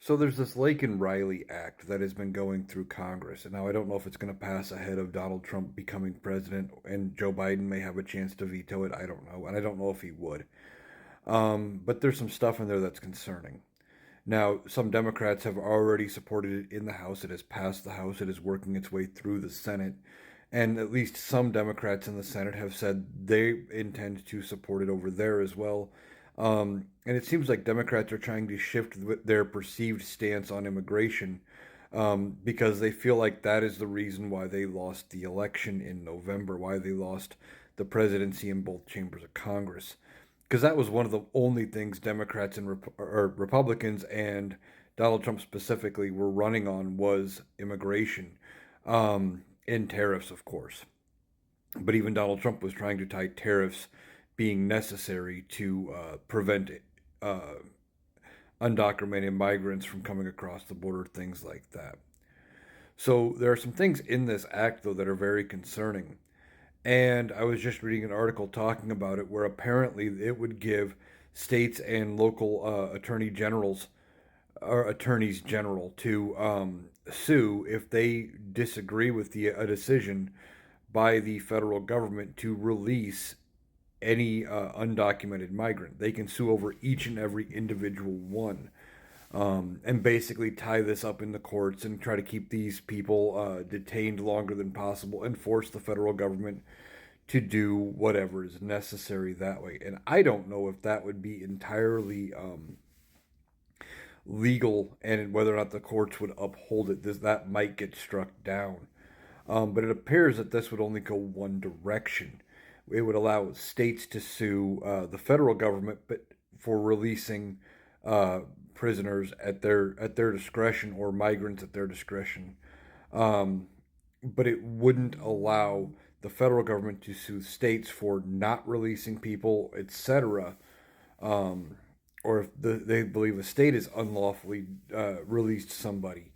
So there's this Laken Riley Act that has been going through Congress, and now I don't know if it's going to pass ahead of Donald Trump becoming president, and Joe Biden may have a chance to veto it. I don't know, and I don't know if he would. But there's some stuff in there that's concerning. Now, some Democrats have already supported it in the House. It has passed the House. It is working its way through the Senate. And at least some Democrats in the Senate have said they intend to support it over there as well. And it seems like Democrats are trying to shift their perceived stance on immigration because they feel like that is the reason why they lost the election in November, why they lost the presidency in both chambers of Congress. Because that was one of the only things Democrats and or Republicans and Donald Trump specifically were running on was immigration and tariffs, of course. But even Donald Trump was trying to tie tariffs being necessary to prevent uh, undocumented migrants from coming across the border, things like that. So there are some things in this act, though, that are very concerning. And I was just reading an article talking about it where apparently it would give states and local attorney generals or attorneys general to sue if they disagree with a decision by the federal government to release any undocumented migrant. They can sue over each and every individual one, and basically tie this up in the courts and try to keep these people detained longer than possible and force the federal government to do whatever is necessary that way. And I don't know if that would be entirely legal and whether or not the courts would uphold it. That might get struck down. But it appears that this would only go one direction. It would allow states to sue the federal government, but for releasing uh, prisoners at their discretion or migrants at their discretion. Um, but it wouldn't allow the federal government to sue states for not releasing people, etc. Um, or if they believe a state has unlawfully released somebody.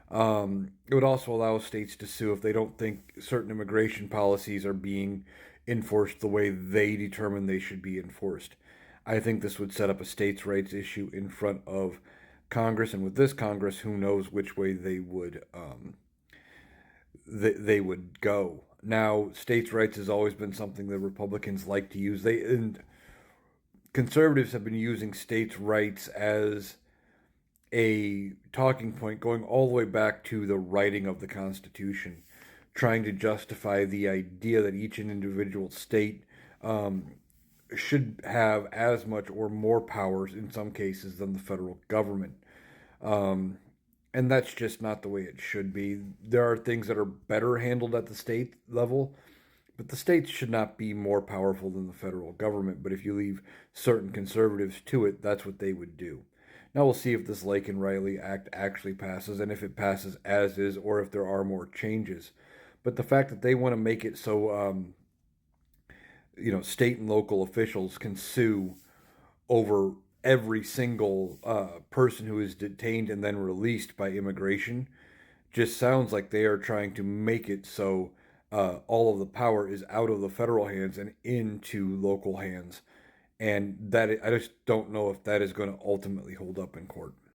It would also allow states to sue if they don't think certain immigration policies are being enforced the way they determine they should be enforced. I think this would set up a states' rights issue in front of Congress, and with this Congress, who knows which way they would go. Now, states' rights has always been something that Republicans like to use. They and conservatives have been using states' rights as a talking point going all the way back to the writing of the Constitution, trying to justify the idea that each individual state um, should have as much or more powers in some cases than the federal government. Um, and that's just not the way it should be. There are things that are better handled at the state level, but the states should not be more powerful than the federal government. But if you leave certain conservatives to it, that's what they would do. Now we'll see if this Laken Riley Act actually passes and if it passes as is or if there are more changes. But the fact that they want to make it so, state and local officials can sue over every single person who is detained and then released by immigration just sounds like they are trying to make it so all of the power is out of the federal hands and into local hands. And I just don't know if that is going to ultimately hold up in court.